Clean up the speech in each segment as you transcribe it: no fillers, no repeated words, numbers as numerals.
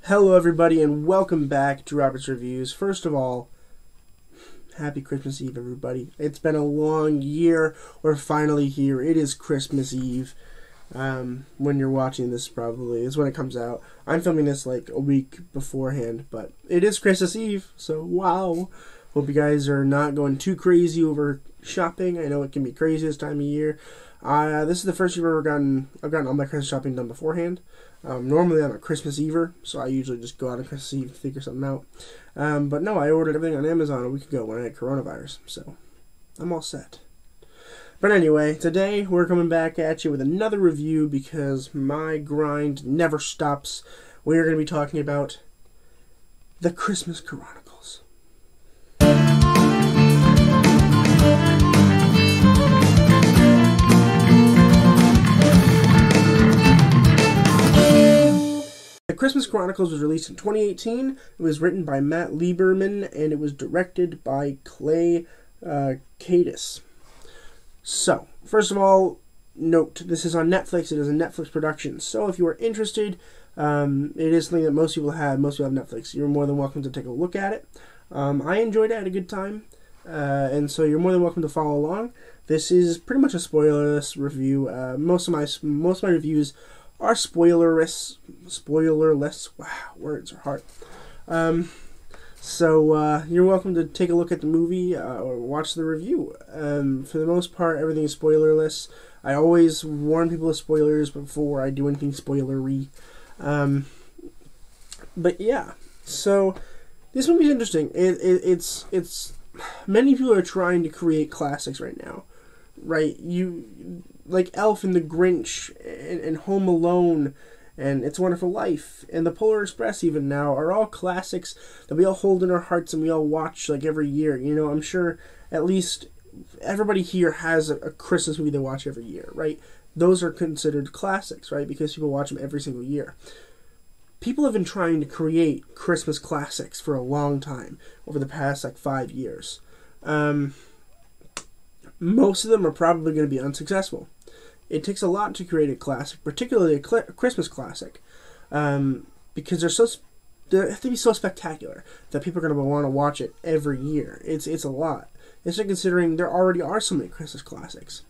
Hello everybody and welcome back to Robert's Reviews. First of all, happy Christmas Eve everybody. It's been a long year. We're finally here. It is Christmas Eve. When you're watching this probably is when it comes out. I'm filming this like a week beforehand, but it is Christmas Eve, so wow. Hope you guys are not going too crazy over shopping. I know it can be crazy this time of year. This is the first year I've gotten all my Christmas shopping done beforehand. Normally I'm a Christmas Ever, so I usually just go out on Christmas Eve to figure something out. But no, I ordered everything on Amazon a week ago when I had coronavirus, so I'm all set. But anyway, today we're coming back at you with another review because my grind never stops. We are going to be talking about the Christmas Chronicles. The Christmas Chronicles was released in 2018. It was written by Matt Lieberman and it was directed by Clay Cadis. So, first of all, note, this is on Netflix. It is a Netflix production. So if you are interested, it is something that most people have. Most people have Netflix. You're more than welcome to take a look at it. I enjoyed it. I had a good time. And so you're more than welcome to follow along. This is pretty much a spoilerless review. Most of my reviews are spoilerless. Wow, words are hard. So you're welcome to take a look at the movie or watch the review. For the most part, everything is spoilerless. I always warn people of spoilers before I do anything spoilery. But yeah, so this movie's interesting. It's many people are trying to create classics right now, right? Like Elf and the Grinch and Home Alone and It's a Wonderful Life and The Polar Express even now are all classics that we all hold in our hearts and we all watch like every year. You know, I'm sure at least everybody here has a Christmas movie they watch every year, right? Those are considered classics, right? Because people watch them every single year. People have been trying to create Christmas classics for a long time over the past like 5 years. Most of them are probably going to be unsuccessful. It takes a lot to create a classic, particularly a Christmas classic, because they have to be so spectacular that people are going to want to watch it every year. It's a lot. Especially considering there already are so many Christmas classics,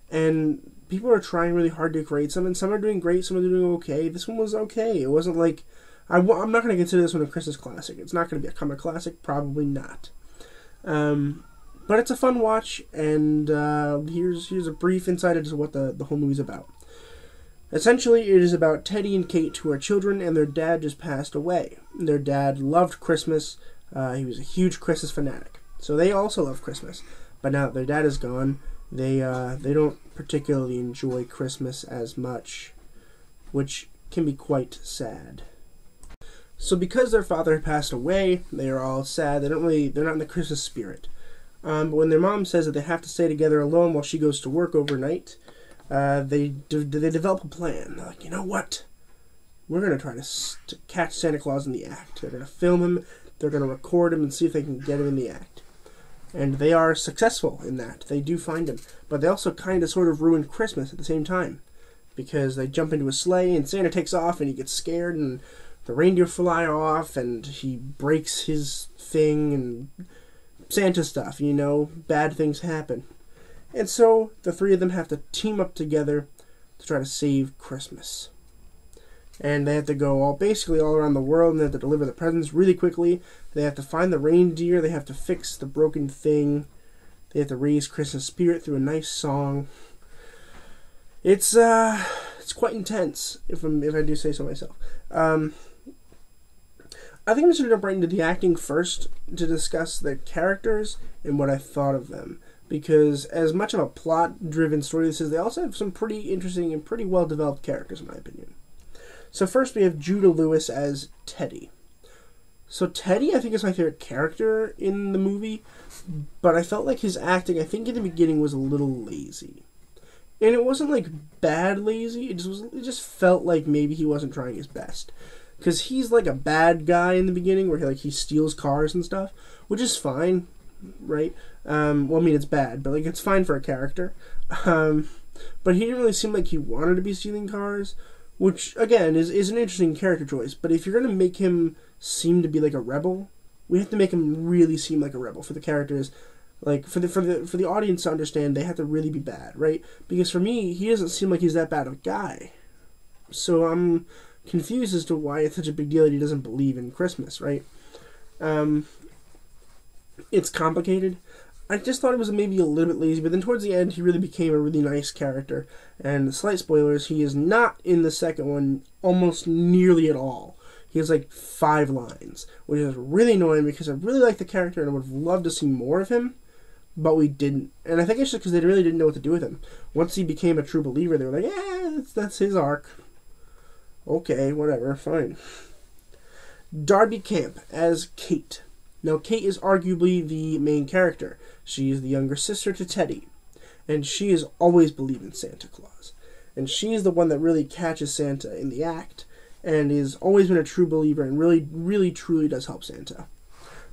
and people are trying really hard to create some, and some are doing great, some are doing okay. This one was okay. It wasn't like I'm not going to consider this one a Christmas classic. It's not going to become a classic, probably not. But it's a fun watch, and here's a brief insight into what the whole movie's about. Essentially, it is about Teddy and Kate, who are children, and their dad just passed away. Their dad loved Christmas. He was a huge Christmas fanatic. So they also love Christmas. But now that their dad is gone, they don't particularly enjoy Christmas as much, which can be quite sad. So because their father had passed away, they are all sad. They're not in the Christmas spirit. But when their mom says that they have to stay together alone while she goes to work overnight, they develop a plan. They're like, you know what? We're going to try to catch Santa Claus in the act. They're going to film him, they're going to record him, and see if they can get him in the act. And they are successful in that. They do find him. But they also kind of sort of ruin Christmas at the same time. Because they jump into a sleigh, and Santa takes off, and he gets scared, and the reindeer fly off, and he breaks his thing, and Santa stuff, you know, bad things happen. And so the three of them have to team up together to try to save Christmas. And they have to go basically all around the world, and they have to deliver the presents really quickly. They have to find the reindeer, they have to fix the broken thing, they have to raise Christmas spirit through a nice song. It's quite intense, if I do say so myself. I think I'm just going to jump right into the acting first to discuss the characters and what I thought of them. Because as much of a plot-driven story this is, they also have some pretty interesting and pretty well-developed characters, in my opinion. So first we have Judah Lewis as Teddy. So Teddy, I think, is my favorite character in the movie, but I felt like his acting, I think in the beginning, was a little lazy. And it wasn't, like, bad lazy, it just felt like maybe he wasn't trying his best. Because he's like a bad guy in the beginning where he steals cars and stuff, which is fine, right? Well, I mean, it's bad, but like it's fine for a character. But he didn't really seem like he wanted to be stealing cars, which again is an interesting character choice. But if you're gonna make him seem to be like a rebel, we have to make him really seem like a rebel for the characters, like for the audience to understand. They have to really be bad, right? Because for me, he doesn't seem like he's that bad of a guy. So I'm confused as to why it's such a big deal that he doesn't believe in Christmas, right? It's complicated. I just thought it was maybe a little bit lazy, but then towards the end, he really became a really nice character. And slight spoilers, he is not in the second one almost nearly at all. He has like 5 lines, which is really annoying because I really like the character and I would have loved to see more of him, but we didn't. And I think it's just because they really didn't know what to do with him. Once he became a true believer, they were like, yeah, that's his arc. Okay, whatever, fine. Darby Camp as Kate. Now, Kate is arguably the main character. She is the younger sister to Teddy, and she has always believed in Santa Claus. And she is the one that really catches Santa in the act, and has always been a true believer, and really, really, truly does help Santa.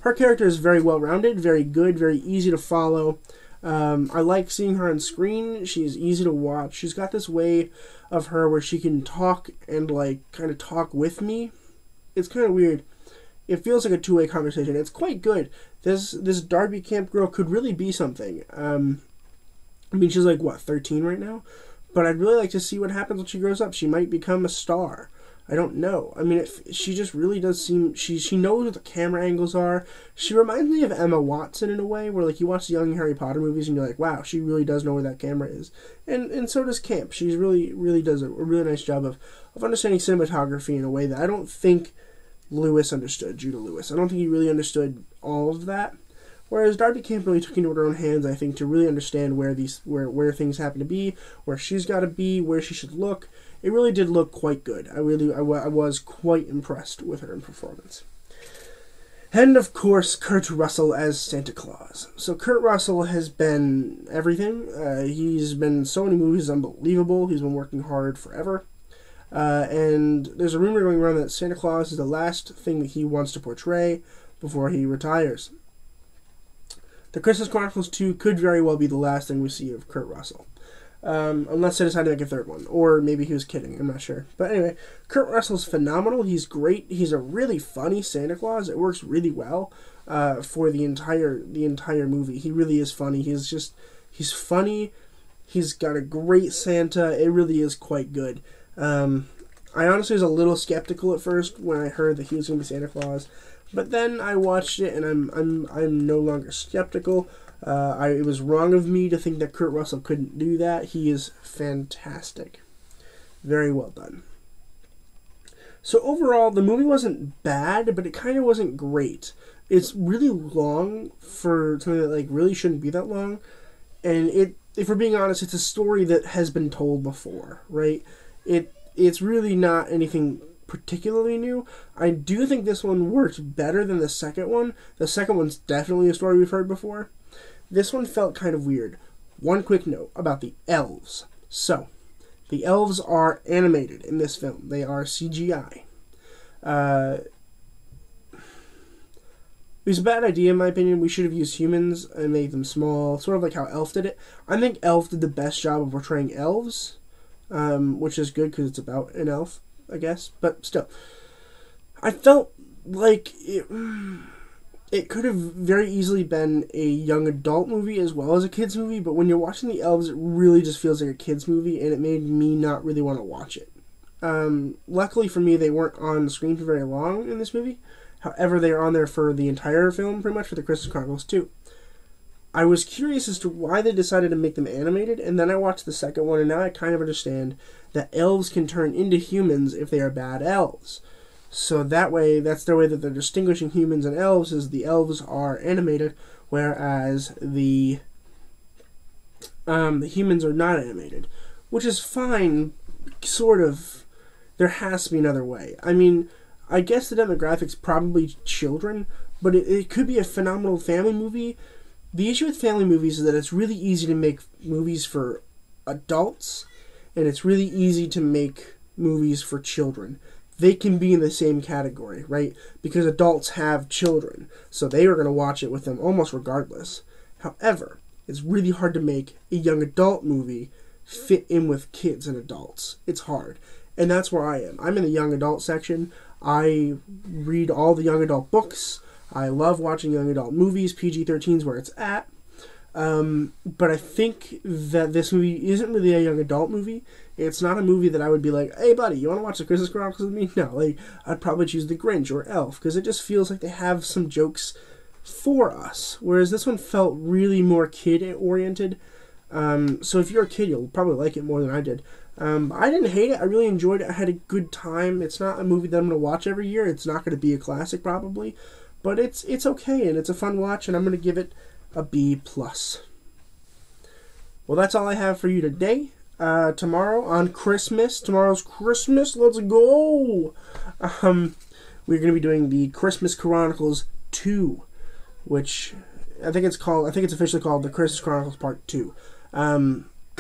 Her character is very well-rounded, very good, very easy to follow. I like seeing her on screen. She's easy to watch. She's got this way of her where she can talk and, like, kind of talk with me. It's kind of weird. It feels like a two-way conversation. It's quite good. This Darby Camp girl could really be something. I mean, she's like, what, 13 right now? But I'd really like to see what happens when she grows up. She might become a star. I don't know. I mean, she just really does seem... She knows what the camera angles are. She reminds me of Emma Watson in a way, where, like, you watch the young Harry Potter movies and you're like, wow, she really does know where that camera is. And so does Camp. She really does a really nice job of understanding cinematography in a way that I don't think Lewis understood, Judah Lewis. I don't think he really understood all of that. Whereas Darby Camp really took into her own hands, I think, to really understand where things happen to be, where she's got to be, where she should look. It really did look quite good. I was quite impressed with her in performance. And, of course, Kurt Russell as Santa Claus. So Kurt Russell has been everything. He's been in so many movies, unbelievable. He's been working hard forever. And there's a rumor going around that Santa Claus is the last thing that he wants to portray before he retires. The Christmas Chronicles 2 could very well be the last thing we see of Kurt Russell. Unless they decide to make a third one. Or maybe he was kidding, I'm not sure. But anyway, Kurt Russell's phenomenal. He's great. He's a really funny Santa Claus. It works really well for the entire movie. He really is funny. He's funny. He's got a great Santa. It really is quite good. I honestly was a little skeptical at first when I heard that he was going to be Santa Claus, but then I watched it and I'm no longer skeptical. It was wrong of me to think that Kurt Russell couldn't do that. He is fantastic. Very well done. So overall, the movie wasn't bad, but it kind of wasn't great. It's really long for something that like really shouldn't be that long, and if we're being honest, it's a story that has been told before, right? It's really not anything particularly new. I do think this one works better than the second one. The second one's definitely a story we've heard before. This one felt kind of weird. One quick note about the elves. So, the elves are animated in this film. They are CGI. It was a bad idea, in my opinion. We should have used humans and made them small, sort of like how Elf did it. I think Elf did the best job of portraying elves. Which is good because it's about an elf, I guess. But still, I felt like it could have very easily been a young adult movie as well as a kids movie. But when you're watching the elves, it really just feels like a kids movie, and it made me not really want to watch it. Luckily for me, they weren't on the screen for very long in this movie. However, they are on there for the entire film, pretty much, for the Christmas Chronicles 2. I was curious as to why they decided to make them animated, and then I watched the second one, and now I kind of understand that elves can turn into humans if they are bad elves. So that way, that's their way that they're distinguishing humans and elves, is the elves are animated, whereas the humans are not animated. Which is fine, sort of. There has to be another way. I mean, I guess the demographic's probably children, but it could be a phenomenal family movie. The issue with family movies is that it's really easy to make movies for adults, and it's really easy to make movies for children. They can be in the same category, right? Because adults have children, so they are going to watch it with them almost regardless. However, it's really hard to make a young adult movie fit in with kids and adults. It's hard. And that's where I am. I'm in the young adult section. I read all the young adult books. I love watching young adult movies. PG-13 is where it's at. But I think that this movie isn't really a young adult movie. It's not a movie that I would be like, hey buddy, you want to watch the Christmas Chronicles with me? No, like, I'd probably choose The Grinch or Elf, because it just feels like they have some jokes for us. Whereas this one felt really more kid-oriented. So if you're a kid, you'll probably like it more than I did. I didn't hate it. I really enjoyed it. I had a good time. It's not a movie that I'm going to watch every year. It's not going to be a classic probably. But it's okay, and it's a fun watch, and I'm going to give it a B+. Well, that's all I have for you today. Tomorrow on Christmas. Tomorrow's Christmas. Let's go! We're going to be doing the Christmas Chronicles 2, which I think it's officially called the Christmas Chronicles Part 2.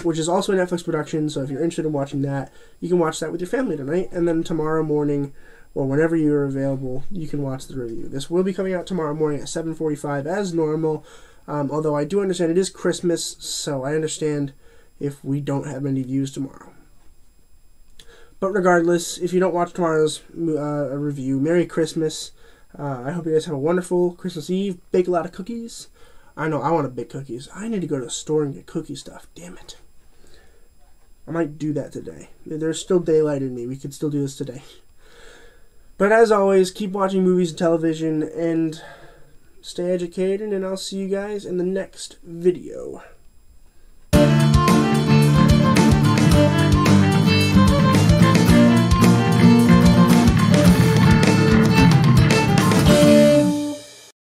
Which is also a Netflix production, so if you're interested in watching that, you can watch that with your family tonight, and then tomorrow morning, or whenever you're available, you can watch the review. This will be coming out tomorrow morning at 7:45 as normal, although I do understand it is Christmas, so I understand if we don't have many views tomorrow. But regardless, if you don't watch tomorrow's review, Merry Christmas. I hope you guys have a wonderful Christmas Eve. Bake a lot of cookies. I know, I want to bake cookies. I need to go to the store and get cookie stuff. Damn it. I might do that today. There's still daylight in me. We could still do this today. But as always, keep watching movies and television and stay educated, and I'll see you guys in the next video.